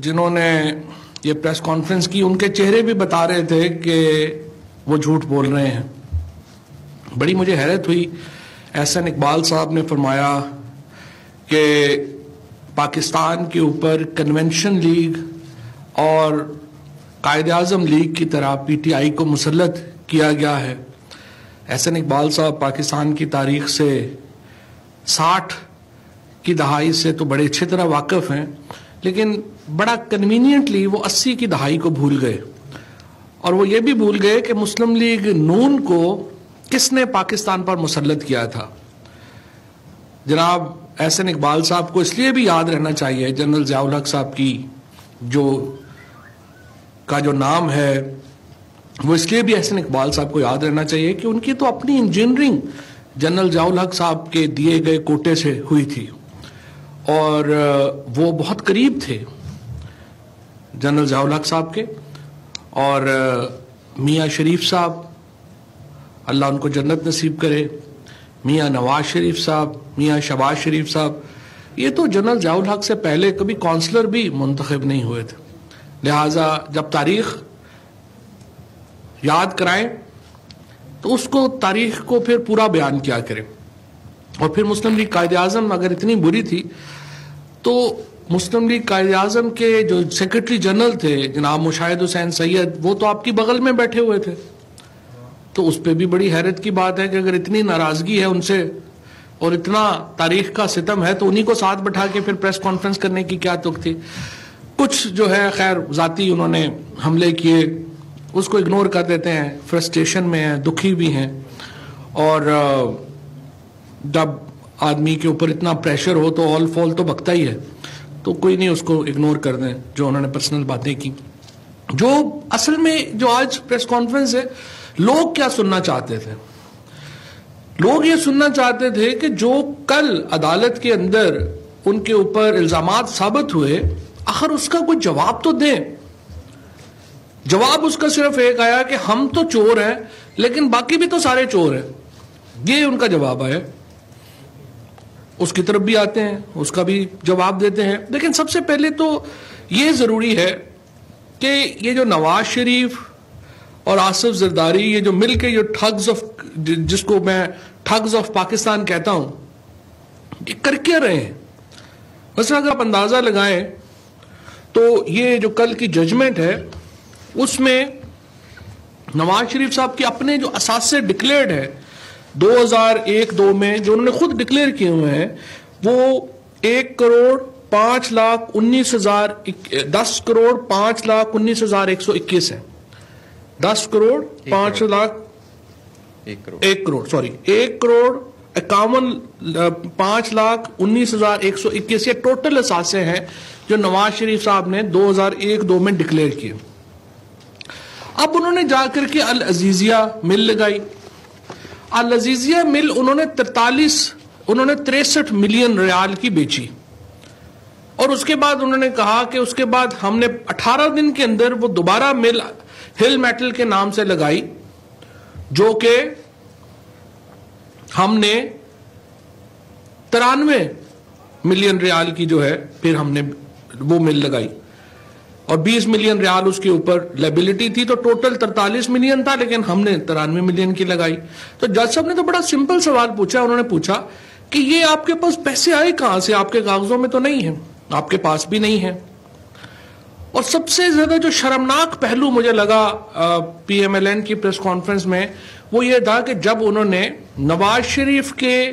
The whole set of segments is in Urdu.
جنہوں نے یہ پریس کانفرنس کی ان کے چہرے بھی بتا رہے تھے کہ وہ جھوٹ بول رہے ہیں. بڑی مجھے حیرت ہوئی. احسن اقبال صاحب نے فرمایا کہ پاکستان کے اوپر کنونشن لیگ اور قائد اعظم لیگ کی طرح پی ٹی آئی کو مسلط کیا گیا ہے. احسن اقبال صاحب پاکستان کی تاریخ سے 60 کی دہائی سے تو بڑے اچھی طرح واقف ہیں، لیکن بڑا کنوینئنٹلی وہ 80 کی دہائی کو بھول گئے، اور وہ یہ بھی بھول گئے کہ مسلم لیگ نون کو کس نے پاکستان پر مسلط کیا تھا. جناب احسن اقبال صاحب کو اس لیے بھی یاد رہنا چاہیے، جنرل ضیاء الحق صاحب جو نام ہے وہ اس لیے بھی احسن اقبال صاحب کو یاد رہنا چاہیے کہ ان کی تو اپنی انجینئرنگ جنرل ضیاء الحق صاحب کے دیے گئے کوٹے سے ہوئی تھی، اور وہ بہت قریب تھے جنرل ضیاء الحق صاحب کے. اور میاں شریف صاحب، اللہ ان کو جنت نصیب کرے، میاں نواز شریف صاحب، میاں شہباز شریف صاحب، یہ تو جنرل ضیاء الحق سے پہلے کبھی کونسلر بھی منتخب نہیں ہوئے تھے. لہٰذا جب تاریخ یاد کرائیں تو اس کو تاریخ کو پھر پورا بیان کیا کریں. اور پھر مسلم لیگ قائد اعظم اگر اتنی بری تھی تو مسلم لیگ قائد اعظم کے جو سیکرٹری جنرل تھے جناب مشاہد حسین سید، وہ تو آپ کی بغل میں بیٹھے ہوئے تھے. تو اس پہ بھی بڑی حیرت کی بات ہے کہ اگر اتنی ناراضگی ہے ان سے اور اتنا تاریخ کا ستم ہے تو انہی کو ساتھ بٹھا کے پھر پریس کانفرنس کرنے کی کیا تک تھی. کچھ جو ہے خیر ذاتی انہوں نے حملے کیے، اس کو اگنور کر دیتے ہیں، فرسٹریشن میں ہیں، دکھی بھی ہیں. اور جب آدمی کے اوپر اتنا پریشر ہو تو آل فال تو بکتا ہی ہے، تو کوئی نہیں اس کو اگنور کر دیں جو انہوں نے پرسنل باتیں کی. جو اصل میں جو آج پریس کانفرنس ہے، لوگ کیا سننا چاہتے تھے؟ لوگ یہ سننا چاہتے تھے کہ جو کل عدالت کے اندر ان کے اوپر الزامات ثابت ہوئے، آخر اس کا کوئی جواب تو دیں. جواب اس کا صرف ایک آیا کہ ہم تو چور ہیں لیکن باقی بھی تو سارے چور ہیں. یہ ان کا جواب آیا. اس کی طرف بھی آتے ہیں، اس کا بھی جواب دیتے ہیں. لیکن سب سے پہلے تو یہ ضروری ہے کہ یہ جو نواز شریف اور آصف زرداری، یہ جو مل کے جو جس کو میں ٹھگز آف پاکستان کہتا ہوں، یہ کر کے رہے ہیں. مثلا اگر آپ اندازہ لگائیں تو یہ جو کل کی ججمنٹ ہے اس میں نواز شریف صاحب کے اپنے جو اثاثے ڈکلیئرڈ ہے 2001-2 میں، جو انہوں نے خود ڈکلیئر کیے ہوئے ہیں، وہ 10,05,19,121 ہے. 1,51,05,19,121 یہ ٹوٹل اثاثے ہیں جو نواز شریف صاحب نے 2001-2 میں ڈکلیئر کیے. اب انہوں نے جا کر کے العزیزیہ مل لگائی. العزیزیہ مل انہوں نے 63 ملین ریال کی بیچی، اور اس کے بعد انہوں نے کہا کہ اس کے بعد ہم نے 18 دن کے اندر وہ دوبارہ مل ہل میٹل کے نام سے لگائی، جو کہ ہم نے 93 ملین ریال کی جو ہے پھر ہم نے وہ مل لگائی، اور 20 ملین ریال اس کے اوپر لیبلٹی تھی، تو ٹوٹل 43 ملین تھا، لیکن ہم نے 93 ملین کی لگائی. تو جج صاحب نے تو بڑا سمپل سوال پوچھا. انہوں نے پوچھا کہ یہ آپ کے پاس پیسے آئے کہاں سے؟ آپ کے کاغذوں میں تو نہیں ہیں، آپ کے پاس بھی نہیں ہے. اور سب سے زیادہ جو شرمناک پہلو مجھے لگا پی ایم ایل این کی پریس کانفرنس میں، وہ یہ تھا کہ جب انہوں نے نواز شریف کے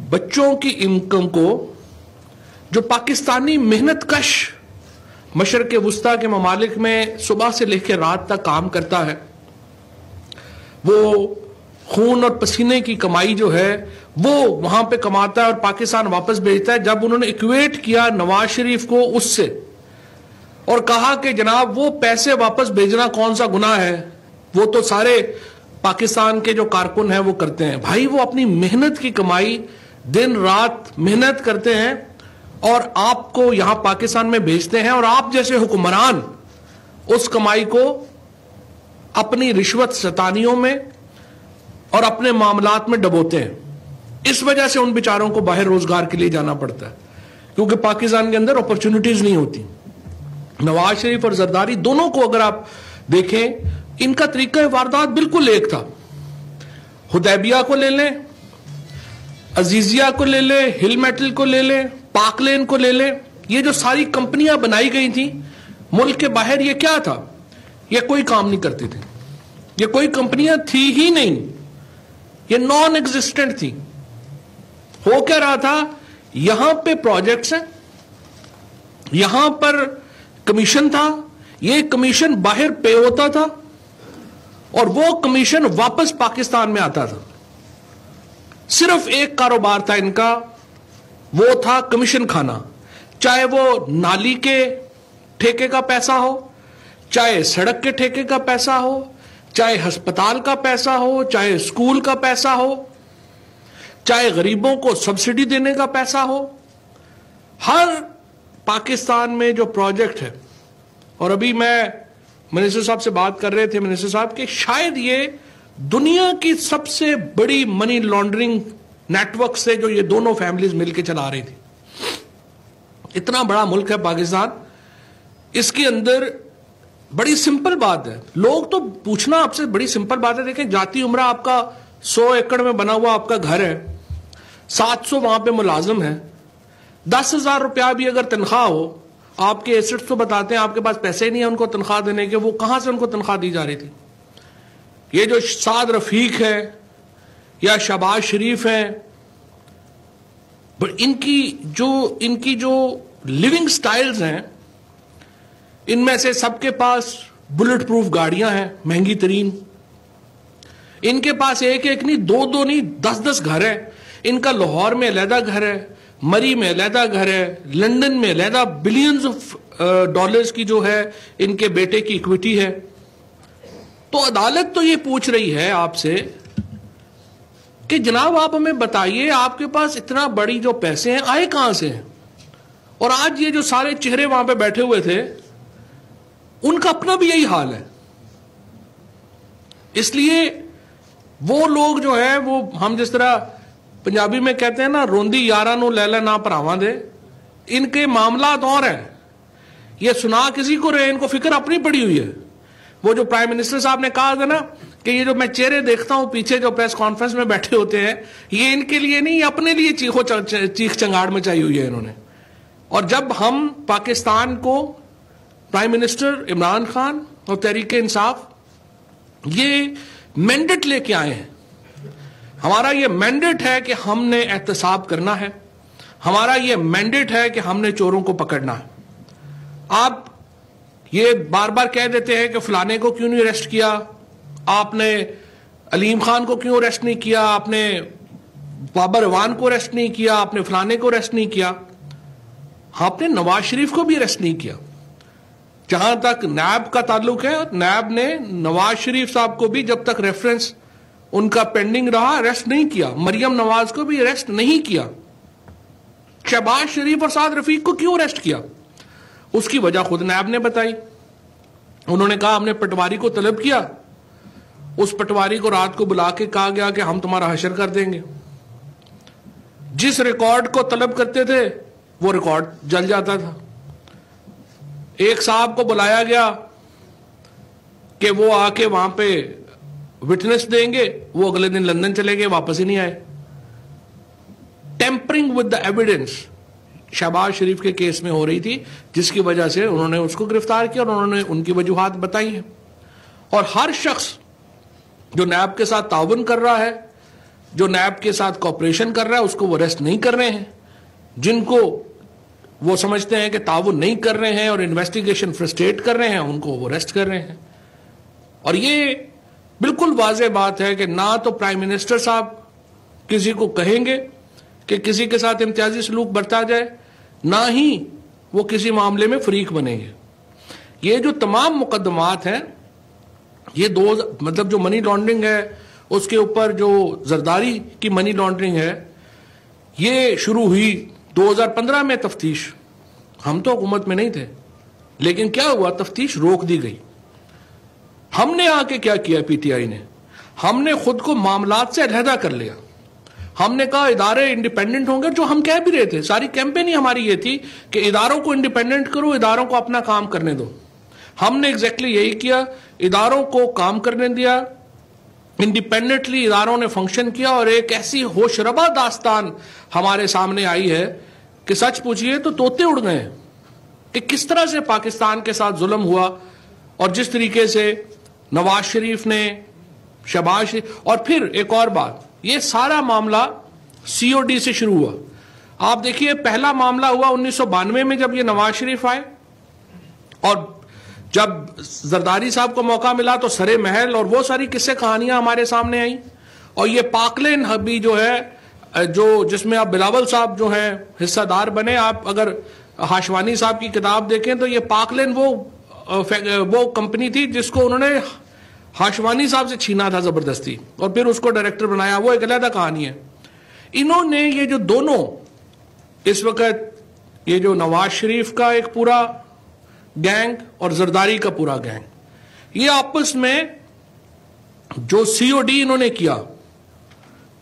بچوں کی انکم کو، جو پاکستانی محنت کش مشرق وسطیٰ کے ممالک میں صبح سے لے کے رات تک کام کرتا ہے، وہ خون اور پسینے کی کمائی جو ہے وہ وہاں پہ کماتا ہے اور پاکستان واپس بھیجتا ہے، جب انہوں نے ایکویٹ کیا نواز شریف کو اس سے اور کہا کہ جناب وہ پیسے واپس بھیجنا کون سا گناہ ہے، وہ تو سارے پاکستان کے جو کارکن ہیں وہ کرتے ہیں. بھائی وہ اپنی محنت کی کمائی دن رات محنت کرتے ہیں اور آپ کو یہاں پاکستان میں بھیجتے ہیں، اور آپ جیسے حکمران اس کمائی کو اپنی رشوت ستانیوں میں اور اپنے معاملات میں ڈبوتے ہیں. اس وجہ سے ان بیچاروں کو باہر روزگار کے لیے جانا پڑتا ہے، کیونکہ پاکستان کے اندر اپرچونٹیز نہیں ہوتی. نواز شریف اور زرداری دونوں کو اگر آپ دیکھیں, ان کا طریقہ واردات بالکل ایک تھا. حدیبیہ کو لے لیں, عزیزیہ کو لے لیں, ہل میٹل کو لے لیں, پاک لین کو لے لیں, یہ جو ساری کمپنیاں بنائی گئی تھیں ملک کے باہر, یہ کیا تھا؟ یہ کوئی کام نہیں کرتی تھی, یہ کوئی کمپنیاں تھی ہی نہیں, یہ نان ایگزسٹنٹ تھی. ہو کیا رہا تھا؟ یہاں پہ پروجیکٹس ہیں, یہاں پر کمیشن تھا, یہ کمیشن باہر پے ہوتا تھا اور وہ کمیشن واپس پاکستان میں آتا تھا. صرف ایک کاروبار تھا ان کا, وہ تھا کمیشن کھانا. چاہے وہ نالی کے ٹھیکے کا پیسہ ہو, چاہے سڑک کے ٹھیکے کا پیسہ ہو, چاہے ہسپتال کا پیسہ ہو, چاہے اسکول کا پیسہ ہو, چاہے غریبوں کو سبسڈی دینے کا پیسہ ہو. ہر پاکستان میں جو پروجیکٹ ہے, اور ابھی میں منسٹر صاحب سے بات کر رہے تھے منسٹر صاحب کہ شاید یہ دنیا کی سب سے بڑی منی لانڈرنگ نیٹ ورک سے جو یہ دونوں فیملیز مل کے چلا رہی تھی. اتنا بڑا ملک ہے پاکستان, اس کے اندر بڑی سمپل بات ہے. لوگ تو پوچھنا آپ سے بڑی سمپل بات ہے. دیکھیں, جاتی عمرہ آپ کا 100 ایکڑ میں بنا ہوا آپ کا گھر ہے, 700 وہاں پہ ملازم ہیں, 10,000 روپیہ بھی اگر تنخواہ ہو, آپ کے ایسٹس تو بتاتے ہیں آپ کے پاس پیسے نہیں ہیں ان کو تنخواہ دینے کے, وہ کہاں سے ان کو تنخواہ دی جا رہی تھی؟ یہ جو سعد رفیق ہے یا شہباز شریف ہیں, ان کی جو لیونگ سٹائلز ہیں, ان میں سے سب کے پاس بلٹ پروف گاڑیاں ہیں مہنگی ترین, ان کے پاس ایک ایک نہیں, دو نہیں, 10 گھر ہیں. ان کا لاہور میں علیحدہ گھر ہے, مری میں علیحدہ گھر ہے, لندن میں علیحدہ بلینز آف ڈالرز کی جو ہے ان کے بیٹے کی اکویٹی ہے. تو عدالت تو یہ پوچھ رہی ہے آپ سے کہ جناب آپ ہمیں بتائیے آپ کے پاس اتنا بڑی جو پیسے ہیں آئے کہاں سے ہیں؟ اور آج یہ جو سارے چہرے وہاں پہ بیٹھے ہوئے تھے ان کا اپنا بھی یہی حال ہے. اس لیے وہ لوگ جو ہیں, وہ ہم جس طرح پنجابی میں کہتے ہیں نا, روندی یاراں نو لیلا نہ پراواں دے, ان کے معاملات اور ہیں. یہ سنا کسی کو رہے, ان کو فکر اپنی پڑی ہوئی ہے. وہ جو پرائم منسٹر صاحب نے کہا تھا نا کہ یہ جو میں چہرے دیکھتا ہوں پیچھے جو پریس کانفرنس میں بیٹھے ہوتے ہیں, یہ ان کے لیے نہیں, یہ اپنے لیے چیخ چنگاڑ مچائی ہوئی ہے انہوں نے. اور جب ہم پاکستان کو پرائم منسٹر عمران خان اور تحریک انصاف یہ مینڈیٹ لے کے آئے ہیں, ہمارا یہ مینڈیٹ ہے کہ ہم نے احتساب کرنا ہے, ہمارا یہ مینڈیٹ ہے کہ ہم نے چوروں کو پکڑنا ہے. آپ یہ بار بار کہہ دیتے ہیں کہ فلانے کو کیوں نہیں اریسٹ کیا, آپ نے علیم خان کو کیوں اریسٹ نہیں کیا, آپ نے بابر اعوان کو اریسٹ نہیں کیا, آپ نے فلانے کو اریسٹ نہیں کیا. آپ نے نواز شریف کو بھی اریسٹ نہیں کیا. جہاں تک نیب کا تعلق ہے, نیب نے نواز شریف صاحب کو بھی جب تک ریفرنس ان کا پینڈنگ رہا اریسٹ نہیں کیا. مریم نواز کو بھی اریسٹ نہیں کیا. شہباز شریف اور سعد رفیق کو کیوں اریسٹ کیا؟ اس کی وجہ خود نیب نے بتائی. انہوں نے کہا ہم نے پٹواری کو طلب کیا, اس پٹواری کو رات کو بلا کے کہا گیا کہ ہم تمہارا حشر کر دیں گے. جس ریکارڈ کو طلب کرتے تھے وہ ریکارڈ جل جاتا تھا. ایک صاحب کو بلایا گیا کہ وہ آ کے وہاں پہ وٹنس دیں گے, وہ اگلے دن لندن چلے گئے, واپس ہی نہیں آئے. Tampering with the evidence Shahbaz Sharif کے کیس میں ہو رہی تھی, جس کی وجہ سے انہوں نے اس کو گرفتار کیا اور انہوں نے ان کی وجوہات بتائی ہیں. اور ہر شخص جو نیب کے ساتھ تعاون کر رہا ہے, جو نیب کے ساتھ کوپریشن کر رہا ہے, اس کو وہ اریسٹ نہیں کر رہے ہیں. جن کو وہ سمجھتے ہیں کہ تعاون نہیں کر رہے ہیں اور انویسٹیگیشن فرسٹریٹ کر رہے ہیں, ان کو وہ اریسٹ کر رہے ہیں. اور یہ بالکل واضح بات ہے کہ نہ تو پرائم منسٹر صاحب کسی کو کہیں گے کہ کسی کے ساتھ امتیازی سلوک برتا جائے, نہ ہی وہ کسی معاملے میں فریق بنیں گے. یہ جو تمام مقدمات ہیں, یہ مطلب جو منی لانڈرنگ ہے, اس کے اوپر جو زرداری کی منی لانڈرنگ ہے, یہ شروع ہوئی 2015 میں تفتیش. ہم تو حکومت میں نہیں تھے, لیکن کیا ہوا, تفتیش روک دی گئی. ہم نے آ کے کیا کیا, پی ٹی آئی نے, ہم نے خود کو معاملات سے علیحدہ کر لیا. ہم نے کہا ادارے انڈیپینڈنٹ ہوں گے, جو ہم کہہ بھی رہے تھے. ساری کیمپین ہی ہماری یہ تھی کہ اداروں کو انڈیپینڈنٹ کرو, اداروں کو اپنا کام کرنے دو. ہم نے ایگزیکٹلی یہی کیا, اداروں کو کام کرنے دیا, انڈیپینڈنٹلی اداروں نے فنکشن کیا, اور ایک ایسی ہوش ربا داستان ہمارے سامنے آئی ہے کہ سچ پوچھئے تو طوطے اڑ گئے کہ کس طرح سے پاکستان کے ساتھ ظلم ہوا, اور جس طریقے سے نواز شریف نے, شہباز شریف, اور پھر ایک اور بات, یہ سارا معاملہ سی او ڈی سے شروع ہوا. آپ دیکھیے پہلا معاملہ ہوا 1992 میں جب یہ نواز شریف آئے, اور جب زرداری صاحب کو موقع ملا تو سرے محل اور وہ ساری قصے کہانیاں ہمارے سامنے آئیں. اور یہ پاکلین بھی جو ہے, جو جس میں آپ بلاول صاحب جو ہیں حصہ دار بنے, آپ اگر ہاشوانی صاحب کی کتاب دیکھیں تو یہ پاکلین وہ کمپنی تھی جس کو انہوں نے ہاشوانی صاحب سے چھینا تھا زبردستی, اور پھر اس کو ڈائریکٹر بنایا, وہ ایک علیحدہ کہانی ہے. انہوں نے یہ جو دونوں اس وقت یہ جو نواز شریف کا ایک پورا گینگ اور زرداری کا پورا گینگ, یہ آپس میں جو سی او ڈی انہوں نے کیا,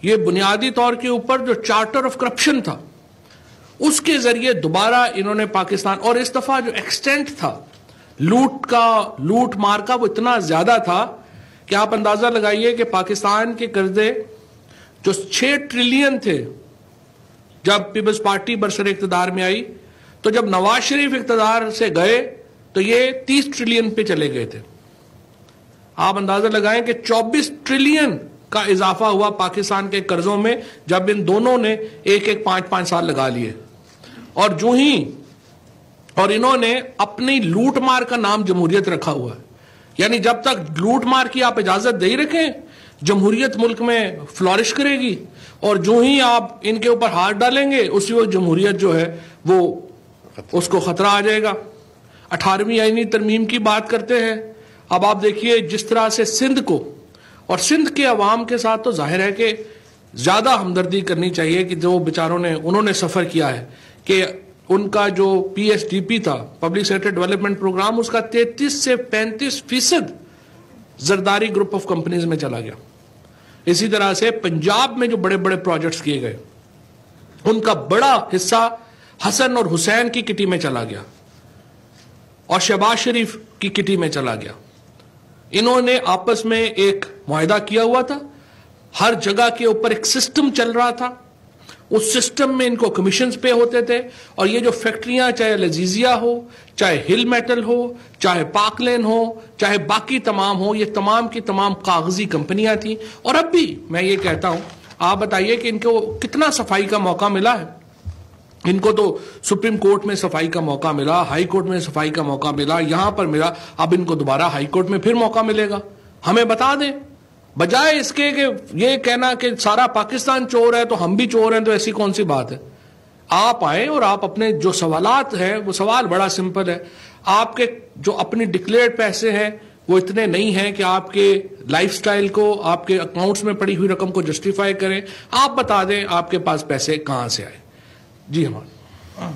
یہ بنیادی طور کے اوپر جو چارٹر آف کرپشن تھا اس کے ذریعے دوبارہ انہوں نے پاکستان, اور اس دفعہ جو ایکسٹینٹ تھا لوٹ مار کا, وہ اتنا زیادہ تھا کہ آپ اندازہ لگائیے کہ پاکستان کے قرضے جو 6 ٹریلین تھے جب پیپلز پارٹی برسر اقتدار میں آئی, تو جب نواز شریف اقتدار سے گئے تو یہ 30 ٹریلین پہ چلے گئے تھے. آپ اندازہ لگائیں کہ 24 ٹریلین کا اضافہ ہوا پاکستان کے قرضوں میں جب ان دونوں نے ایک 5 سال لگا لیے. اور انہوں نے اپنی لوٹ مار کا نام جمہوریت رکھا ہوا ہے. یعنی جب تک لوٹ مار کی آپ اجازت دے رکھیں, جمہوریت ملک میں فلورش کرے گی, اور جو ہی آپ ان کے اوپر ہاتھ ڈالیں گے اسی وقت جمہوریت جو ہے وہ اس کو خطرہ آ جائے گا. 18ویں آئینی ترمیم کی بات کرتے ہیں. اب آپ دیکھیے جس طرح سے سندھ کو, اور سندھ کے عوام کے ساتھ تو ظاہر ہے کہ زیادہ ہمدردی کرنی چاہیے کہ جو بیچاروں نے انہوں نے سفر کیا ہے, کہ ان کا جو پی ایس ڈی پی تھا, پبلک سیکٹر ڈیولپمنٹ پروگرام, اس کا 33 سے 35% زرداری گروپ آف کمپنیز میں چلا گیا. اسی طرح سے پنجاب میں جو بڑے بڑے پروجیکٹس کیے گئے ان کا بڑا حصہ حسن اور حسین کی کٹی میں چلا گیا, اور شہباز شریف کی کٹی میں چلا گیا. انہوں نے آپس میں ایک معاہدہ کیا ہوا تھا, ہر جگہ کے اوپر ایک سسٹم چل رہا تھا, اس سسٹم میں ان کو کمیشنز پے ہوتے تھے, اور یہ جو فیکٹریاں چاہے لذیذیہ ہو, چاہے ہل میٹل ہو, چاہے پاک لین ہو, چاہے باقی تمام ہو, یہ تمام کی تمام کاغذی کمپنیاں تھیں. اور اب بھی میں یہ کہتا ہوں, آپ بتائیے کہ ان کو کتنا صفائی کا موقع ملا ہے. ان کو تو سپریم کورٹ میں صفائی کا موقع ملا, ہائی کورٹ میں صفائی کا موقع ملا, یہاں پر ملا, اب ان کو دوبارہ ہائی کورٹ میں پھر موقع ملے گا. ہمیں بتا دیں, بجائے اس کے کہ یہ کہنا کہ سارا پاکستان چور ہے تو ہم بھی چور ہیں, تو ایسی کون سی بات ہے. آپ آئیں اور آپ اپنے جو سوالات ہیں, وہ سوال بڑا سمپل ہے. آپ کے جو اپنی ڈکلیئرڈ پیسے ہیں وہ اتنے نہیں ہیں کہ آپ کے لائف سٹائل کو, آپ کے اکاؤنٹس میں پڑی ہوئی رقم کو جسٹیفائی کریں. آپ بتا دیں آپ کے پاس پیسے کہاں سے آئے. جی ہمارا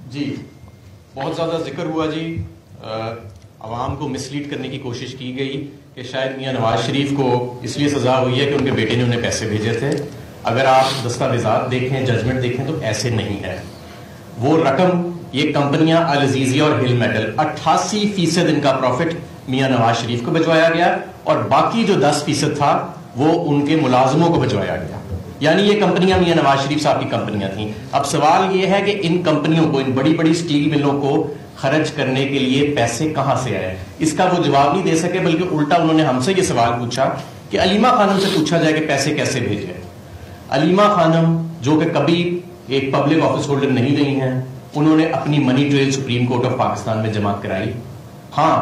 جی بہت زیادہ ذکر ہوا جی, عوام کو مس لیڈ کرنے کی کوشش کی گئی کہ شاید میاں نواز شریف کو اس لیے سزا ہوئی ہے کہ ان کے بیٹے نے انہیں پیسے بھیجے تھے. اگر آپ دستاویزات دیکھیں, ججمنٹ دیکھیں تو ایسے نہیں ہے. وہ رقم, یہ کمپنیاں العزیزیہ اور ہل میٹل, 88% ان کا پروفٹ میاں نواز شریف کو بھجوایا گیا, اور باقی جو 10% تھا وہ ان کے ملازموں کو بھجوایا گیا. یعنی یہ کمپنیاں میاں نواز شریف صاحب کی کمپنیاں تھیں. اب سوال یہ ہے کہ ان کمپنیوں کو, ان بڑی بڑی سٹیل ملوں کو خرچ کرنے کے لیے پیسے کہاں سے آئے. اس کا وہ جواب نہیں دے سکے, بلکہ الٹا انہوں نے ہم سے یہ سوال پوچھا کہ علیمہ خانم سے پوچھا جائے کہ پیسے کیسے بھیجے. علیمہ خانم جو کہ کبھی ایک پبلک آفس ہولڈر نہیں رہی ہیں, انہوں نے اپنی money trail supreme court of Pakistan میں جمع کرائی. ہاں,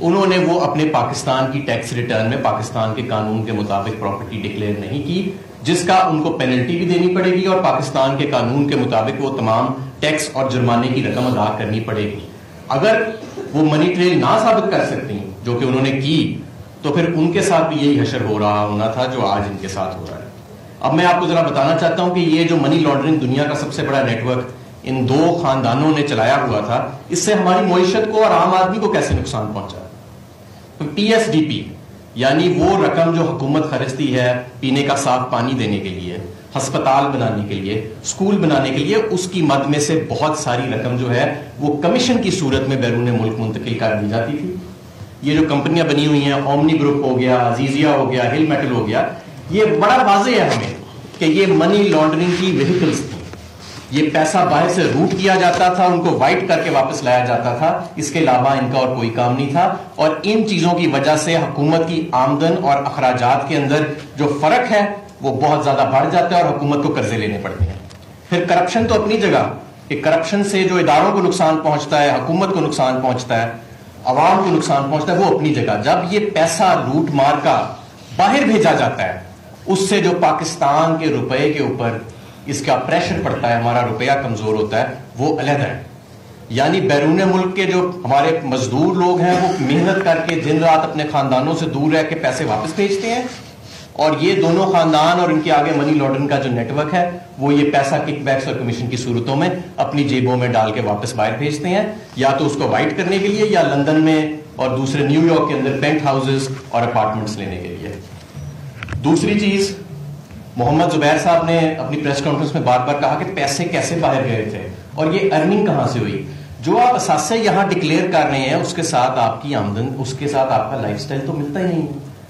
انہوں نے وہ اپنے پاکستان کی ٹیکس ریٹرن میں پاکستان کے قانون کے مطابق پراپرٹی ڈکلیئر نہیں کی, جس کا ان کو پینلٹی بھی دینی پڑے گی, اور پاکستان کے قانون کے مطابق وہ تمام ٹیکس اور جرمانے کی رقم ادا کرنی پڑے گی. اگر وہ منی ٹریل نہ ثابت کر سکتی, جو کہ انہوں نے کی, تو پھر ان کے ساتھ بھی یہی حشر ہو رہا ہونا تھا جو آج ان کے ساتھ ہو رہا ہے. اب میں آپ کو ذرا بتانا چاہتا ہوں کہ یہ جو منی لانڈرنگ دنیا کا سب سے بڑا نیٹ ورک ان 2 خاندانوں نے چلایا ہوا تھا, اس سے ہماری معیشت کو اور عام آدمی کو کیسے نقصان پہنچا. پی ایس ڈی پی یعنی وہ رقم جو حکومت خرچتی ہے پینے کا صاف پانی دینے کے لیے, ہسپتال بنانے کے لیے, اسکول بنانے کے لیے, اس کی مد میں سے بہت ساری رقم جو ہے وہ کمیشن کی صورت میں بیرون ملک منتقل کر دی جاتی تھی. یہ جو کمپنیاں بنی ہوئی ہیں, اومنی گروپ ہو گیا, عزیزیہ ہو گیا, ہل میٹل ہو گیا, یہ بڑا واضح ہے ہمیں کہ یہ منی لانڈرنگ کی وہیکلز تھیں. یہ پیسہ باہر سے روٹ کیا جاتا تھا, ان کو وائٹ کر کے واپس لایا جاتا تھا, اس کے علاوہ ان کا اور کوئی کام نہیں تھا. اور ان چیزوں کی وجہ سے حکومت کی آمدن اور اخراجات کے اندر جو فرق ہے وہ بہت زیادہ بڑھ جاتا ہے اور حکومت کو قرضے لینے پڑتے ہیں. پھر کرپشن تو اپنی جگہ, کہ کرپشن سے جو اداروں کو نقصان پہنچتا ہے, حکومت کو نقصان پہنچتا ہے, عوام کو نقصان پہنچتا ہے, وہ اپنی جگہ. جب یہ پیسہ لوٹ مار کا باہر بھیجا جاتا ہے, اس سے جو پاکستان کے روپے کے اوپر اس کا پریشر پڑتا ہے, ہمارا روپیہ کمزور ہوتا ہے, وہ علیحدہ ہے. یعنی بیرون ملک کے جو ہمارے مزدور لوگ ہیں وہ محنت کر کے دن رات اپنے خاندانوں سے دور رہ کے پیسے واپس بھیجتے ہیں, اور یہ دونوں خاندان اور ان کے آگے منی لانڈرنگ کا جو نیٹ ورک ہے وہ یہ پیسہ کک بیکس اور کمیشن کی صورتوں میں اپنی جیبوں میں ڈال کے واپس باہر بھیجتے ہیں, یا تو اس کو وائٹ کرنے کے لیے, یا لندن میں اور دوسرے نیو یارک کے اندر پینٹ ہاؤسز اور اپارٹمنٹس لینے کے لیے. دوسری چیز, محمد زبیر صاحب نے اپنی پریس کانفرنس میں بار بار کہا کہ پیسے کیسے باہر گئے تھے اور یہ ارننگ کہاں سے ہوئی. جو آپ اثاثے یہاں ڈکلیئر کر رہے ہیں اس کے ساتھ آپ کی آمدن, اس کے ساتھ آپ کا لائف سٹائل تو ملتا ہی نہیں,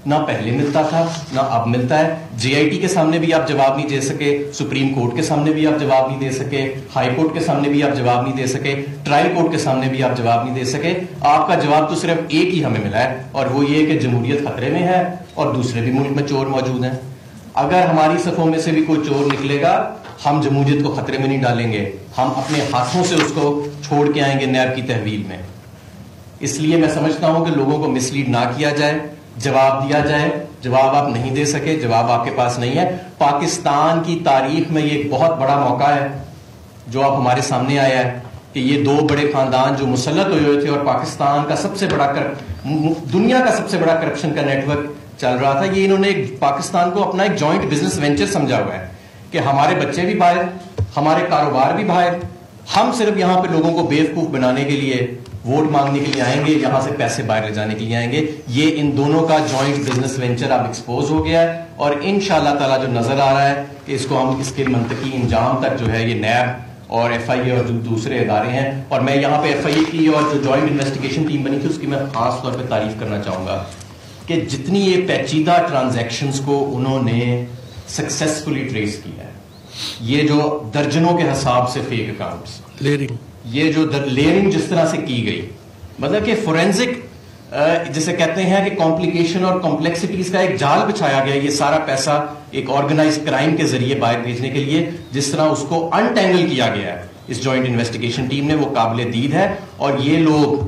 نہ پہلے ملتا تھا نہ اب ملتا ہے. جے آئی ٹی کے سامنے بھی آپ جواب نہیں دے سکے, سپریم کورٹ کے سامنے بھی آپ جواب نہیں دے سکے, ہائی کورٹ کے سامنے بھی آپ جواب نہیں دے سکے, ٹرائل کورٹ کے سامنے بھی آپ جواب نہیں دے سکے. آپ کا جواب تو صرف ایک ہی ہمیں ملا ہے, اور وہ یہ کہ جمہوریت خطرے میں ہے اور دوسرے بھی ملک میں چور موجود ہیں. اگر ہماری صفوں میں سے بھی کوئی چور نکلے گا, ہم جمہوریت کو خطرے میں نہیں ڈالیں گے, ہم اپنے ہاتھوں سے اس کو چھوڑ کے آئیں گے نیب کی تحویل میں. اس لیے میں سمجھتا ہوں کہ لوگوں کو مس لیڈ نہ کیا جائے, جواب دیا جائے. جواب آپ نہیں دے سکے, جواب آپ کے پاس نہیں ہے. پاکستان کی تاریخ میں یہ ایک بہت بڑا موقع ہے جو آپ ہمارے سامنے آیا ہے کہ یہ دو بڑے خاندان جو مسلط ہوئے تھے اور پاکستان کا سب سے بڑا دنیا کا سب سے بڑا کرپشن کا نیٹ ورک چل رہا تھا, یہ انہوں نے پاکستان کو اپنا ایک جوائنٹ بزنس وینچر سمجھا ہوا ہے کہ ہمارے بچے بھی باہر, ہمارے کاروبار بھی باہر, ہم صرف یہاں پہ لوگوں کو بیوقوف بنانے کے لیے, ووٹ مانگنے کے لیے آئیں گے, یہاں سے پیسے باہر لے جانے کے لیے آئیں گے. یہ ان دونوں کا جوائنٹ بزنس وینچر اب ایکسپوز ہو گیا ہے, اور انشاءاللہ تعالیٰ جو نظر آ رہا ہے کہ اس کو ہم اس کے منطقی انجام تک جو ہے یہ نیب اور ایف آئی اے اور جو دوسرے ادارے ہیں, اور میں یہاں پہ ایف آئی اے کی اور جو جوائنٹ انویسٹیگیشن ٹیم بنی تھی اس کی میں خاص طور پہ تعریف کرنا چاہوں گا کہ جتنی یہ پیچیدہ ٹرانزیکشنز کو انہوں نے سکسیسفلی ٹریس کیا ہے. یہ جو درجنوں کے حساب سے فیک اکاؤنٹس, یہ جو لیئرنگ جس طرح سے کی گئی, مطلب کہ فورینزک جسے کہتے ہیں کہ کمپلیکیشن اور کمپلیکسٹیز کا ایک جال بچھایا گیا, یہ سارا پیسہ ایک آرگنائز کرائم کے ذریعے باہر بھیجنے کے لیے, جس طرح اس کو انٹینگل کیا گیا ہے اس جوائنٹ انویسٹیگیشن ٹیم نے, وہ قابل دید ہے. اور یہ لوگ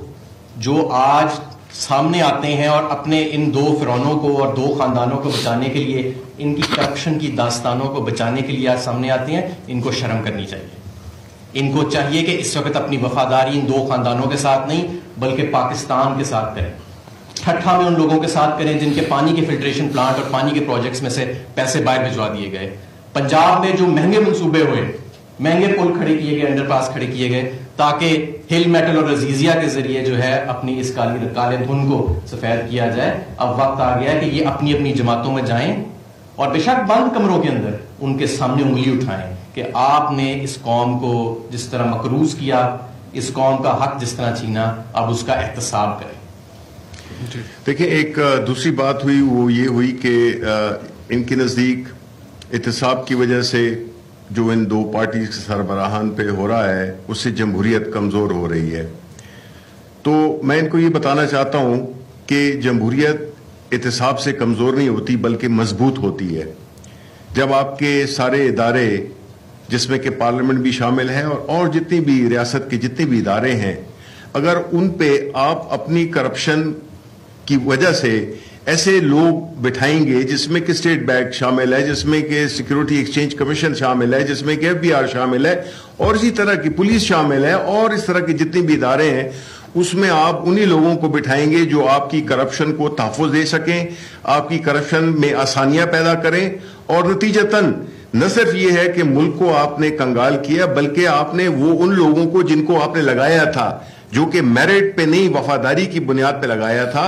جو آج سامنے آتے ہیں اور اپنے ان دو فرعونوں کو اور دو خاندانوں کو بچانے کے لیے, ان کی کرپشن کی داستانوں کو بچانے کے لیے آج سامنے آتے ہیں, ان کو شرم کرنی چاہیے. ان کو چاہیے کہ اس وقت اپنی وفاداری ان دو خاندانوں کے ساتھ نہیں بلکہ پاکستان کے ساتھ کریں. ٹھٹھا میں ان لوگوں کے ساتھ کریں جن کے پانی کے فلٹریشن پلانٹ اور پانی کے پروجیکٹس میں سے پیسے باہر بھجوا دیے گئے. پنجاب میں جو مہنگے منصوبے ہوئے, مہنگے پل کھڑے کیے گئے, انڈر پاس کھڑے کیے گئے تاکہ ہل میٹل اور عزیزیہ کے ذریعے جو ہے اپنی اس کالے دھن کو سفید کیا جائے. اب وقت آ گیا ہے کہ یہ اپنی اپنی جماعتوں میں جائیں اور بے شک بند کمروں کے اندر ان کے سامنے انگلی اٹھائیں کہ آپ نے اس قوم کو جس طرح مقروض کیا, اس قوم کا حق جس طرح چھینا, اب اس کا احتساب کریں. دیکھیں, ایک دوسری بات ہوئی, وہ یہ ہوئی کہ ان کے نزدیک احتساب کی وجہ سے جو ان دو پارٹیز کے سربراہان پہ ہو رہا ہے اس سے جمہوریت کمزور ہو رہی ہے. تو میں ان کو یہ بتانا چاہتا ہوں کہ جمہوریت احتساب سے کمزور نہیں ہوتی بلکہ مضبوط ہوتی ہے. جب آپ کے سارے ادارے جس میں کہ پارلیمنٹ بھی شامل ہے اور جتنی بھی ریاست کے جتنے بھی ادارے ہیں, اگر ان پہ آپ اپنی کرپشن کی وجہ سے ایسے لوگ بٹھائیں گے جس میں کہ اسٹیٹ بینک شامل ہے, جس میں کہ سیکیورٹی ایکسچینج کمیشن شامل ہے, جس میں کہ ایف بی آر شامل ہے, اور اسی طرح کی پولیس شامل ہے, اور اس طرح کے جتنے بھی ادارے ہیں, اس میں آپ انہی لوگوں کو بٹھائیں گے جو آپ کی کرپشن کو تحفظ دے سکیں, آپ کی کرپشن میں آسانیاں پیدا کریں, اور نتیجتاً نہ صرف یہ ہے کہ ملک کو آپ نے کنگال کیا بلکہ آپ نے وہ ان لوگوں کو جن کو آپ نے لگایا تھا جو کہ میرٹ پہ نہیں وفاداری کی بنیاد پہ لگایا تھا,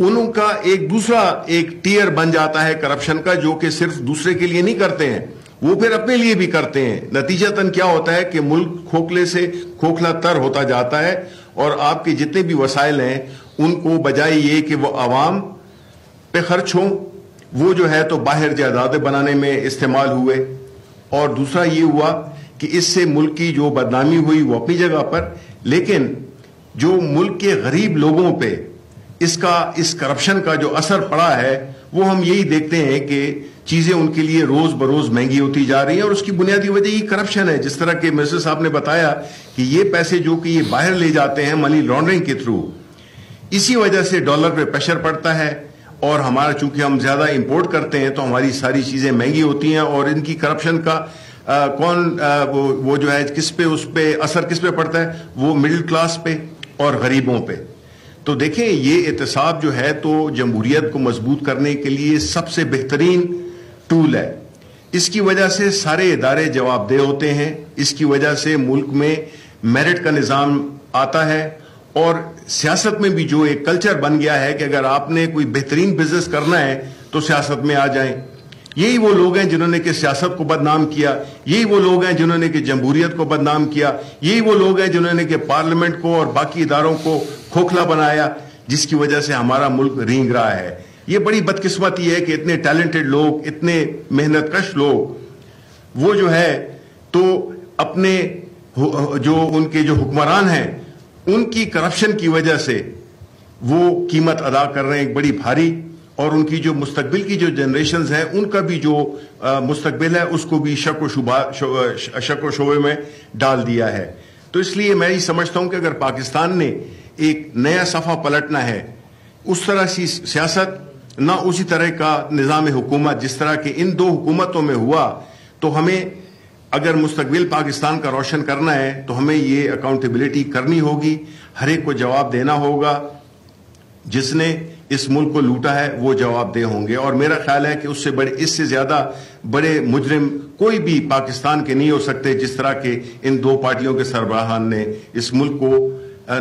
ان کا ایک دوسرا ایک ٹیئر بن جاتا ہے کرپشن کا, جو کہ صرف دوسرے کے لیے نہیں کرتے ہیں, وہ پھر اپنے لیے بھی کرتے ہیں. نتیجتاً کیا ہوتا ہے کہ ملک کھوکھلے سے کھوکھلا تر ہوتا جاتا ہے, اور آپ کے جتنے بھی وسائل ہیں ان کو بجائے یہ کہ وہ عوام پہ خرچ ہوں, وہ جو ہے تو باہر جائیدادیں بنانے میں استعمال ہوئے. اور دوسرا یہ ہوا کہ اس سے ملک کی جو بدنامی ہوئی وہ اپنی جگہ پر, لیکن جو ملک کے غریب لوگوں پہ اس کرپشن کا جو اثر پڑا ہے وہ ہم یہی دیکھتے ہیں کہ چیزیں ان کے لیے روز بروز مہنگی ہوتی جا رہی ہیں, اور اس کی بنیادی وجہ یہ کرپشن ہے. جس طرح کہ منسٹر صاحب نے بتایا کہ یہ پیسے جو کہ یہ باہر لے جاتے ہیں منی لانڈرنگ کے تھرو, اسی وجہ سے ڈالر پہ پریشر پڑتا ہے, اور ہمارا چونکہ ہم زیادہ امپورٹ کرتے ہیں تو ہماری ساری چیزیں مہنگی ہوتی ہیں, اور ان کی کرپشن کا وہ جو ہے کس پہ اس پہ اثر کس پہ پڑتا ہے, وہ مڈل کلاس پہ اور غریبوں پہ. تو دیکھیں یہ احتساب جو ہے تو جمہوریت کو مضبوط کرنے کے لیے سب سے بہترین ٹول ہے. اس کی وجہ سے سارے ادارے جواب دہ ہوتے ہیں, اس کی وجہ سے ملک میں میرٹ کا نظام آتا ہے, اور سیاست میں بھی جو ایک کلچر بن گیا ہے کہ اگر آپ نے کوئی بہترین بزنس کرنا ہے تو سیاست میں آ جائیں. یہی وہ لوگ ہیں جنہوں نے کہ سیاست کو بدنام کیا, یہی وہ لوگ ہیں جنہوں نے کہ جمہوریت کو بدنام کیا, یہی وہ لوگ ہیں جنہوں نے کہ پارلیمنٹ کو اور باقی اداروں کو کھوکھلا بنایا, جس کی وجہ سے ہمارا ملک رینگ رہا ہے. یہ بڑی بدقسمتی ہے کہ اتنے ٹیلنٹڈ لوگ, اتنے محنت کش لوگ, وہ جو ہے تو اپنے جو ان کے جو حکمران ہیں ان کی کرپشن کی وجہ سے وہ قیمت ادا کر رہے ہیں ایک بڑی بھاری, اور ان کی جو مستقبل کی جو جنریشنز ہیں ان کا بھی جو مستقبل ہے اس کو بھی شک و شبے میں ڈال دیا ہے. تو اس لیے میں یہ سمجھتا ہوں کہ اگر پاکستان نے ایک نیا صفحہ پلٹنا ہے, اس طرح سی سیاست نہ اسی طرح کا نظام حکومت جس طرح کہ ان دو حکومتوں میں ہوا, تو ہمیں اگر مستقبل پاکستان کا روشن کرنا ہے تو ہمیں یہ اکاؤنٹیبلٹی کرنی ہوگی, ہر ایک کو جواب دینا ہوگا. جس نے اس ملک کو لوٹا ہے وہ جواب دہ ہوں گے, اور میرا خیال ہے کہ اس سے زیادہ بڑے مجرم کوئی بھی پاکستان کے نہیں ہو سکتے جس طرح کہ ان دو پارٹیوں کے سربراہان نے اس ملک کو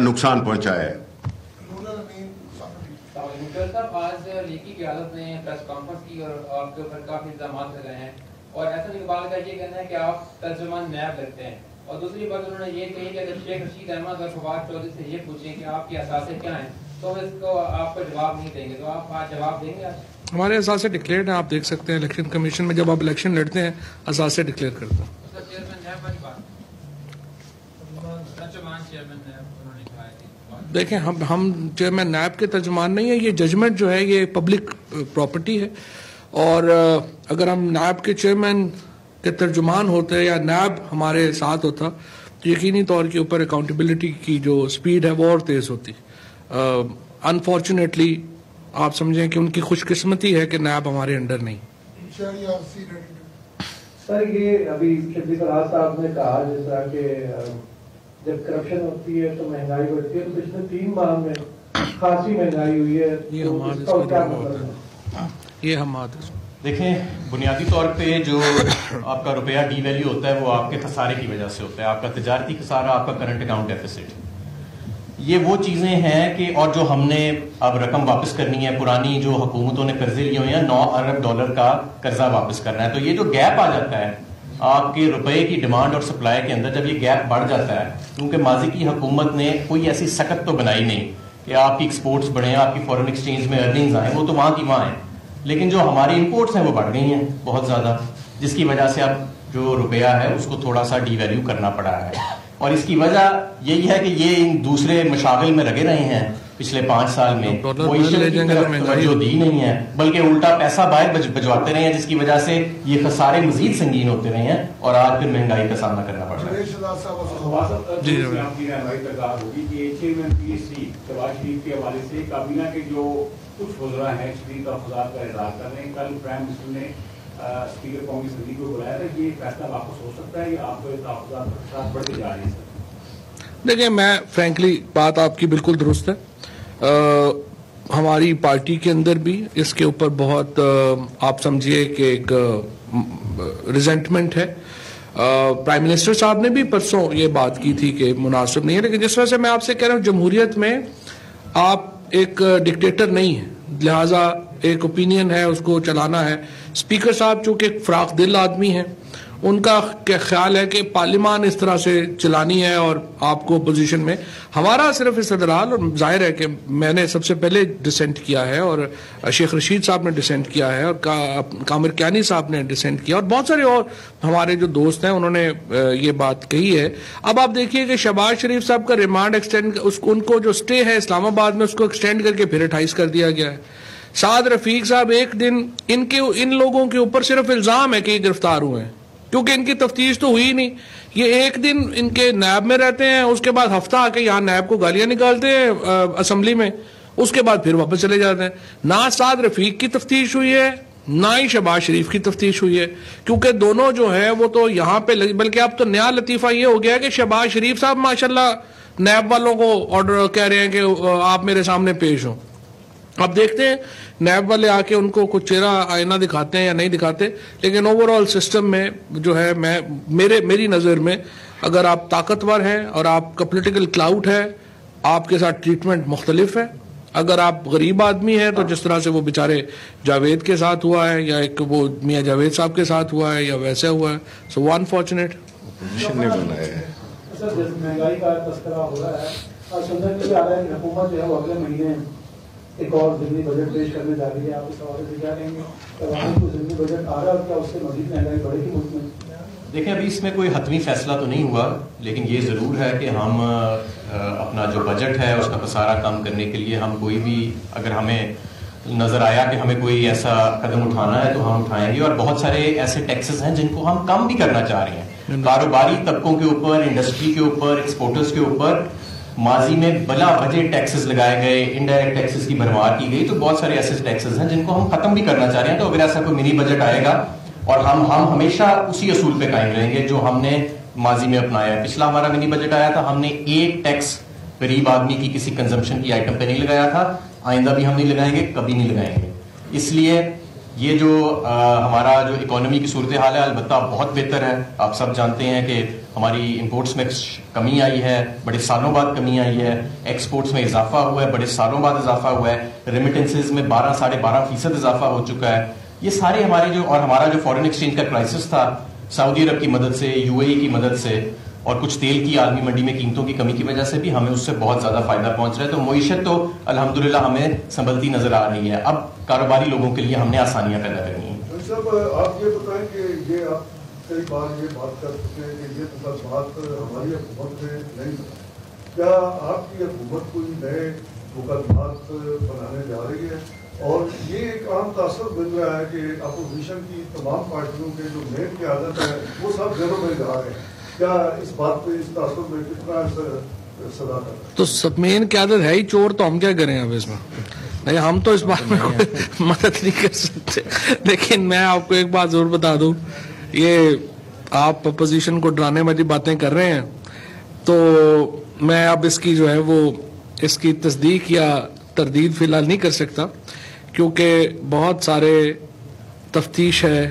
نقصان پہنچایا ہے. آج لیگ کی قیادت نے پریس کانفرنس کی اور آپ کے اوپر کافی الزامات لگائے ہیں, اور ایسا اقبال کا یہ کہنا ہے کہ آپ ترجمان نیب رکھتے ہیں, اور دوسری بات انہوں نے یہ کہی کہ اگر شیخ رشید احمد اور فواد چودھری سے یہ پوچھیں کہ آپ کے اثاثے کیا ہیں تو اس کو آپ کو جواب نہیں دیں گے, تو آپ آج جواب دیں گے؟ ہمارے اثاثے ڈکلیئرڈ ہیں, آپ دیکھ سکتے ہیں الیکشن کمیشن میں جب آپ الیکشن لڑتے ہیں اثاثے ڈکلیئر کرتے ہیں. دیکھیں ہم چیئرمین نیب کے ترجمان نہیں ہیں, یہ ججمنٹ جو ہے یہ پبلک پراپرٹی ہے, اور اگر ہم نیب کے چیئرمین کے ترجمان ہوتے یا نیب ہمارے ساتھ ہوتا تو یقینی طور کے اوپر اکاؤنٹیبلٹی کی جو سپیڈ ہے وہ اور تیز ہوتی. انفارچونیٹلی آپ سمجھیں کہ ان کی خوش قسمتی ہے کہ نیب ہمارے انڈر نہیں. سر یہ ابھی شبلی فراز صاحب نے کہا جس طرح کہ جب کرپشن ہوتی ہے تو مہنگائی بڑھتی ہے, تو پچھلے 3 ماہ میں خاصی مہنگائی ہوئی ہے, یہ ہم دیکھیں بنیادی طور پہ جو آپ کا روپیہ ڈی ویلیو ہوتا ہے وہ آپ کے خسارے کی وجہ سے ہوتا ہے, آپ کا تجارتی خسارہ, آپ کا کرنٹ اکاؤنٹ ڈیفیسٹ. یہ وہ چیزیں ہیں کہ اور جو ہم نے اب رقم واپس کرنی ہے, پرانی جو حکومتوں نے قرضے لیے ہوئے ہیں $9 ارب کا قرضہ واپس کرنا ہے, تو یہ جو گیپ آ جاتا ہے آپ کے روپے کی ڈیمانڈ اور سپلائی کے اندر, جب یہ گیپ بڑھ جاتا ہے, کیونکہ ماضی کی حکومت نے کوئی ایسی سخت تو بنائی نہیں کہ آپ کی ایکسپورٹس بڑھیں, آپ کی فورن ایکسچینج میں ارننگز آئیں, وہ تو وہاں کی وہاں ہیں, لیکن جو ہماری امپورٹس ہیں وہ بڑھ گئی ہیں بہت زیادہ, جس کی وجہ سے اب جو روپیہ ہے اس کو تھوڑا سا ڈی ویلیو کرنا پڑا ہے. اور اس کی وجہ یہی ہے کہ یہ دوسرے مشاغل میں لگے رہے ہیں پچھلے 5 سال میں, وہ توجہ دی نہیں ہے بلکہ الٹا پیسہ باہر بھجواتے رہے ہیں, جس کی وجہ سے یہ خسارے مزید سنگین ہوتے رہے ہیں اور آج پھر مہنگائی کا سامنا کرنا پڑ رہا ہے. کے حوالے سے کابینہ کے جو کچھ وزراء ہیں شدید تحفظات کا اظہار کر رہے ہیں, کل پرائم منسٹر نے اسپیکر قومی اسمبلی کو بلایا تھا, یہ فیصلہ واپس ہو سکتا ہے یا آپ کو تحفظات بڑھتے جا رہے ہیں؟ دیکھیں میں فرینکلی بات آپ کی بالکل درست ہے, ہماری پارٹی کے اندر بھی اس کے اوپر بہت آپ سمجھیے کہ ایک ریزنٹمنٹ ہے. پرائم منسٹر صاحب نے بھی پرسوں یہ بات کی تھی کہ مناسب نہیں ہے, لیکن جس وجہ سے میں آپ سے کہہ رہا ہوں جمہوریت میں آپ ایک ڈکٹیٹر نہیں ہے, لہٰذا ایک اوپینین ہے, اس کو چلانا ہے. اسپیکر صاحب چونکہ ایک فراخ دل آدمی ہیں, ان کا خیال ہے کہ پارلیمان اس طرح سے چلانی ہے اور آپ کو اپوزیشن میں. ہمارا صرف استدلال, اور ظاہر ہے کہ میں نے سب سے پہلے ڈسینٹ کیا ہے اور شیخ رشید صاحب نے ڈسینٹ کیا ہے اور کامر کیانی صاحب نے ڈسینٹ کیا اور بہت سارے اور ہمارے جو دوست ہیں انہوں نے یہ بات کہی ہے. اب آپ دیکھیے کہ شہباز شریف صاحب کا ریمانڈ ایکسٹینڈ, ان کو جو اسٹے ہے اسلام آباد میں اس کو ایکسٹینڈ کر کے پھر 28 کر دیا گیا ہے. سعد رفیق صاحب ایک دن ان لوگوں کے اوپر صرف الزام ہے کہ یہ گرفتار ہوئے ہیں, کیونکہ ان کی تفتیش تو ہوئی نہیں. یہ ایک دن ان کے نیب میں رہتے ہیں, اس کے بعد ہفتہ آ کے یہاں نیب کو گالیاں نکالتے ہیں اسمبلی میں, اس کے بعد پھر واپس چلے جاتے ہیں. نہ سعد رفیق کی تفتیش ہوئی ہے نہ ہی شہباز شریف کی تفتیش ہوئی ہے, کیونکہ دونوں جو ہے وہ تو یہاں پہ بلکہ اب تو نیا لطیفہ یہ ہو گیا ہے کہ شہباز شریف صاحب ماشاءاللہ نیب والوں کو آرڈر کہہ رہے ہیں کہ آپ میرے سامنے پیش ہوں. اب دیکھتے ہیں نیب والے آ کے ان کو کچھ چہرہ آئینہ دکھاتے ہیں یا نہیں دکھاتے, لیکن اوور آل سسٹم میں جو ہے میری نظر میں اگر آپ طاقتور ہیں اور آپ کا پولیٹیکل کلاؤٹ ہے, آپ کے ساتھ ٹریٹمنٹ مختلف ہے. اگر آپ غریب آدمی ہیں تو جس طرح سے وہ بیچارے جاوید کے ساتھ ہوا ہے یا ایک وہ میاں جاوید صاحب کے ساتھ ہوا ہے یا ویسا ہوا ہے, سو وہ انفارچونیٹ. سر جیسے مہنگائی کا تذکرہ ہو رہا ہے اور سمجھنے کے لیے آ رہا ہے کہ حکومت جو ہے وہ اگلے مہینے ایک اور ضمنی بجٹ پیش کرنے جا رہی ہے, آپ اس حوالے سے کیا کہیں گے؟ عوام کو ضمنی بجٹ آ رہا ہے اور کیا اس سے مزید مہنگائی بڑھے گی ملک میں؟ دیکھیں ابھی اس میں کوئی حتمی فیصلہ تو نہیں ہوا, لیکن یہ ضرور ہے کہ ہم اپنا جو بجٹ ہے اس کا پسارہ کم کرنے کے لیے ہم کوئی بھی اگر ہمیں نظر آیا کہ ہمیں کوئی ایسا قدم اٹھانا ہے تو ہم اٹھائیں گے. اور بہت سارے ایسے ٹیکسز ہیں جن کو ہم کم بھی کرنا چاہ رہے ہیں, کاروباری طبقوں کے اوپر, انڈسٹری کے اوپر, ایکسپورٹرز کے اوپر ماضی میں بلا وجہ ٹیکسز لگائے گئے, انڈائریکٹ ٹیکسز کی بھرمار کی گئی, تو بہت سارے ایسے ٹیکسز ہیں جن کو ہم ختم بھی کرنا چاہ رہے ہیں. تو اگر ایسا کوئی منی بجٹ آئے گا اور ہم ہمیشہ اسی اصول پہ قائم رہیں گے جو ہم نے ماضی میں اپنایا ہے. پچھلا ہمارا منی بجٹ آیا تھا, ہم نے ایک ٹیکس غریب آدمی کی کسی کنزمپشن کی آئٹم پہ نہیں لگایا تھا, آئندہ بھی ہم نہیں لگائیں گے, کبھی نہیں لگائیں گے. اس لیے یہ جو ہمارا جو اکانومی کی صورتحال ہے البتہ بہت بہتر ہے. آپ سب جانتے ہیں کہ ہماری امپورٹس میں کمی آئی ہے, بڑے سالوں بعد کمی آئی ہے, ایکسپورٹس میں اضافہ ہوا ہے, بڑے سالوں بعد اضافہ ہوا ہے, ریمیٹنسز میں 12-12.5% اضافہ ہو چکا ہے. یہ سارے ہمارے جو, اور ہمارا جو فورن ایکسچینج کا کرائسس تھا سعودی عرب کی مدد سے, UAE کی مدد سے اور کچھ تیل کی عالمی منڈی میں قیمتوں کی کمی کی وجہ سے بھی ہمیں اس سے بہت زیادہ فائدہ پہنچ رہا ہے. تو معیشت تو الحمدللہ ہمیں سنبھلتی نظر آ رہی ہے. اب کاروباری لوگوں کے لیے ہم نے آسانیاں پیدا کرنی ہیں. صاحب آپ یہ بتائیں کہ یہ آپ کئی بار یہ بات کر چکے ہیں کہ یہ بات ہماری حکومت میں نہیں, کیا آپ کی حکومت کوئی نئے مقدمات بنانے جا رہی ہے؟ اور یہ ایک عام تاثر بن رہا ہے کہ اپوزیشن کی تمام پارٹیوں کے جو مین قیادت ہے وہ سب جیلوں میں جا رہے ہیں. کیا اس بات پہ, اس تاثر میں کتنا صدا کرتا ہے؟ تو سب مین قیادت ہے ہی چور, تو ہم کیا کریں اب اس میں؟ نہیں, ہم تو اس بات میں کوئی مدد نہیں کر سکتے. لیکن میں آپ کو ایک بات ضرور بتا دوں, یہ آپ اپوزیشن کو ڈرانے والی باتیں کر رہے ہیں تو میں اب اس کی جو ہے وہ اس کی تصدیق یا تردید فی الحال نہیں کر سکتا, کیونکہ بہت سارے تفتیش ہے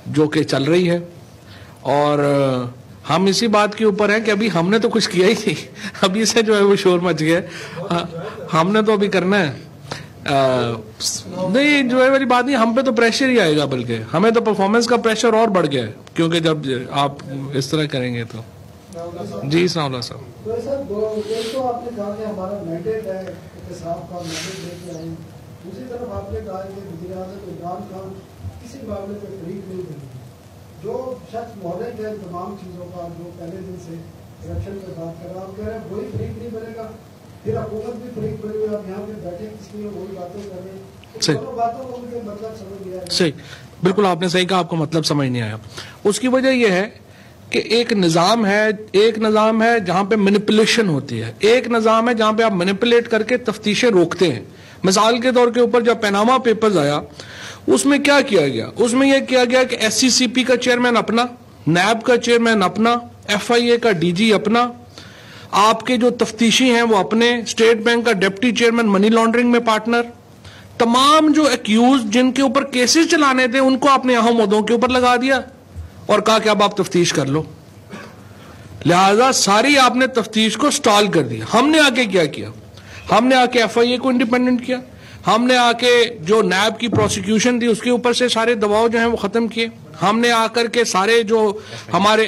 جو کہ چل رہی ہے اور ہم اسی بات کے اوپر ہیں کہ ابھی ہم نے تو کچھ کیا ہی نہیں, ابھی سے جو ہے وہ شور مچ گیا, ہم نے تو ابھی کرنا ہے. نہیں جو ہے والی بات نہیں, ہم پہ تو پریشر ہی آئے گا, بلکہ ہمیں تو پرفارمنس کا پریشر اور بڑھ گیا ہے, کیونکہ جب آپ اس طرح کریں گے تو. جی ثناء اللہ صاحب. تو آپ نے کہا کہ ہمارا مینڈیٹ ہے احتساب کا مینڈیٹ لے کے آئے, دوسری طرف آپ نے کہا کہ وزیر اعظم عمران خان کسی معاملے پہ فریق نہیں دیں گے. جو شخص محرک ہے تمام چیزوں کا, جو پہلے دن سے الیکشن پہ بات کر رہا, آپ کہہ رہے ہیں وہی فریق نہیں بنے گا, پھر حکومت بھی فریق بنے ہوئے, آپ یہاں پہ بیٹھے کس لیے وہی باتیں کر رہے ہیں. دونوں باتوں کو مجھے مطلب سمجھ نہیں آیا. صحیح, بالکل آپ نے صحیح کہا, آپ کو مطلب سمجھ نہیں آیا. اس کی وجہ یہ ہے کہ ایک نظام ہے جہاں پہ مینیپولیشن ہوتی ہے, ایک نظام ہے جہاں پہ آپ مینیپولیٹ کر کے تفتیشیں روکتے ہیں. مثال کے طور کے اوپر جب پیناما پیپرز آیا اس میں کیا کیا گیا, اس میں یہ کیا گیا کہ SCCP کا چیئرمین اپنا, نیب کا چیئرمین اپنا, FIA کا DG اپنا, آپ کے جو تفتیشی ہیں وہ اپنے, اسٹیٹ بینک کا ڈپٹی چیئرمین منی لانڈرنگ میں پارٹنر, تمام جو ایکیوز جن کے اوپر کیسز چلانے تھے ان کو اپنے اہم عہدوں کے اوپر لگا دیا اور کہا کہ اب آپ تفتیش کر لو. لہذا ساری آپ نے تفتیش کو سٹال کر دی. ہم نے آگے کیا کیا, ہم نے آ کے FIA کو انڈیپینڈنٹ کیا, ہم نے آ کے جو نیب کی پروسیکیوشن تھی اس کے اوپر سے سارے دباؤ جو ہیں وہ ختم کیے, ہم نے آ کر کے سارے جو ہمارے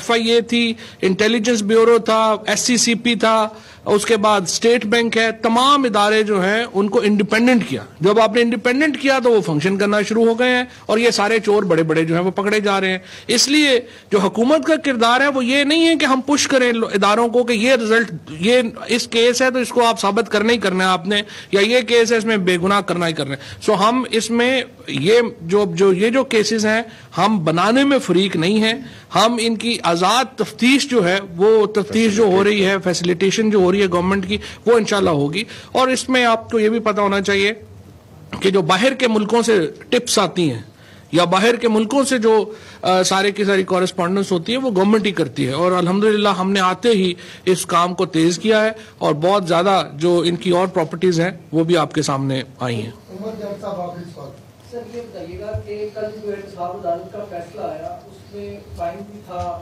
FIA تھی, انٹیلیجنس بیورو تھا, SCCP تھا, اس کے بعد اسٹیٹ بینک ہے, تمام ادارے جو ہیں ان کو انڈیپینڈنٹ کیا. جب آپ نے انڈیپینڈنٹ کیا تو وہ فنکشن کرنا شروع ہو گئے ہیں, اور یہ سارے چور بڑے بڑے جو ہیں وہ پکڑے جا رہے ہیں. اس لیے جو حکومت کا کردار ہے وہ یہ نہیں ہے کہ ہم پش کریں اداروں کو کہ یہ رزلٹ, یہ اس کیس ہے تو اس کو آپ ثابت کرنا ہی کرنا ہے آپ نے, یا یہ کیس ہے اس میں بے گناہ کرنا ہی کرنا ہے. سو ہم اس میں یہ جو کیسز ہیں ہم بنانے میں فریق نہیں ہیں, ہم ان کی آزاد تفتیش جو ہے وہ تفتیش جو ہو رہی ہے, فیسیلیٹیشن جو ہو رہی ہے گورنمنٹ کی, وہ انشاءاللہ ہوگی. اور اس میں آپ کو یہ بھی پتا ہونا چاہیے کہ جو باہر کے ملکوں سے ٹپس آتی ہیں یا باہر کے ملکوں سے جو سارے کی ساری کورسپونڈنس ہوتی ہے وہ گورنمنٹ ہی کرتی ہے, اور الحمدللہ ہم نے آتے ہی اس کام کو تیز کیا ہے, اور بہت زیادہ جو ان کی اور پراپرٹیز ہیں وہ بھی آپ کے سامنے آئی ہیں. سر یہ بتائیے گا کہ کل جو احتساب عدالت کا فیصلہ آیا اس میں فائن بھی تھا,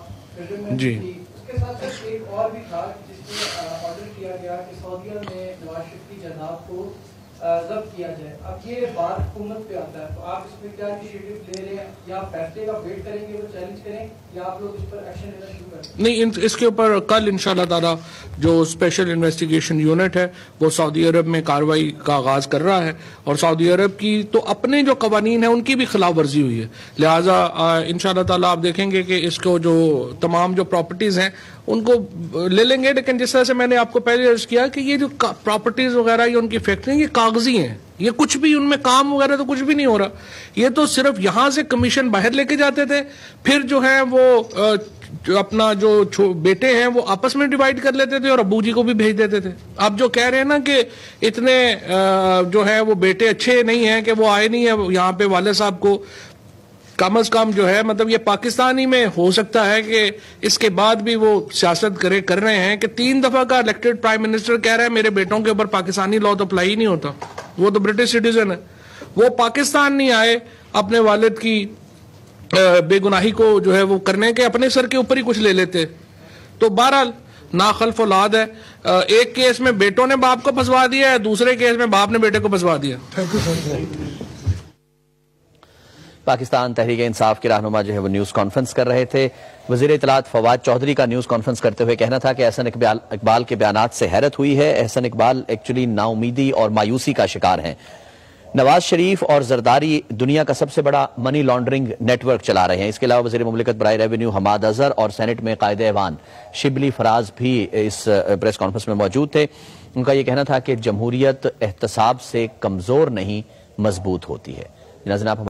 جی, اس کے ساتھ ساتھ ایک اور بھی تھا جس میں آرڈر کیا گیا کہ سعودیہ میں نواز شریف کی جائیداد کو ضبط کیا جائے. اب یہ بات حکومت پہ آتا ہے تو آپ اس میں کیا انیشیٹو لے رہے ہیں, یا فیصلے کا ویٹ کریں گے وہ چیلنج کریں, یا آپ لوگ اس پر ایکشن لینا شروع کریں؟ نہیں, اس کے اوپر کل انشاءاللہ تعالی جو اسپیشل انویسٹیگیشن یونٹ ہے وہ سعودی عرب میں کارروائی کا آغاز کر رہا ہے, اور سعودی عرب کی تو اپنے جو قوانین ہیں ان کی بھی خلاف ورزی ہوئی ہے, لہٰذا انشاءاللہ تعالی آپ دیکھیں گے کہ اس کو جو تمام جو پراپرٹیز ہیں ان کو لے لیں گے. لیکن جس طرح سے میں نے آپ کو پہلے عرض کیا کہ یہ جو پراپرٹیز وغیرہ یا ان کی فیکٹری یہ کاغذی ہیں, یہ کچھ بھی ان میں کام وغیرہ تو کچھ بھی نہیں ہو رہا. یہ تو صرف یہاں سے کمیشن باہر لے کے جاتے تھے, پھر جو ہے وہ اپنا جو بیٹے ہیں وہ آپس میں ڈیوائیڈ کر لیتے تھے اور ابو جی کو بھی بھیج دیتے تھے. اب جو کہہ رہے ہیں نا کہ اتنے جو ہے وہ بیٹے اچھے نہیں ہیں کہ وہ آئے نہیں ہیں یہاں پہ والد صاحب کو, کم از کم جو ہے مطلب یہ پاکستانی میں ہو سکتا ہے کہ اس کے بعد بھی وہ سیاست کر رہے ہیں کہ 3 دفعہ کا الیکٹڈ پرائم منسٹر کہہ رہا ہے میرے بیٹوں کے اوپر پاکستانی لا تو اپلائی ہی نہیں ہوتا, وہ تو برٹش سٹیزن ہے, وہ پاکستان نہیں آئے اپنے والد کی بے گناہی کو جو ہے وہ کرنے کے اپنے سر کے اوپر ہی کچھ لے لیتے. تو بہرحال ناخلف اولاد ہے, ایک کیس میں بیٹوں نے باپ کو پھنسوا دیا ہے, دوسرے کیس میں باپ نے بیٹے کو پھنسوا دیا. پاکستان تحریک انصاف کے رہنما جو ہے وہ نیوز کانفرنس کر رہے تھے. وزیر اطلاعات فواد چودھری کا نیوز کانفرنس کرتے ہوئے کہنا تھا کہ احسن اقبال کے بیانات سے حیرت ہوئی ہے. احسن اقبال ایکچولی نا امیدی اور مایوسی کا شکار ہیں. نواز شریف اور زرداری دنیا کا سب سے بڑا منی لانڈرنگ نیٹ ورک چلا رہے ہیں. اس کے علاوہ وزیر مملکت برائے ریونیو حماد اظہر اور سینٹ میں قائد ایوان شبلی فراز بھی اس پریس کانفرنس میں موجود تھے. ان کا یہ کہنا تھا کہ جمہوریت احتساب سے کمزور نہیں مضبوط ہوتی ہے. ناظرین آپ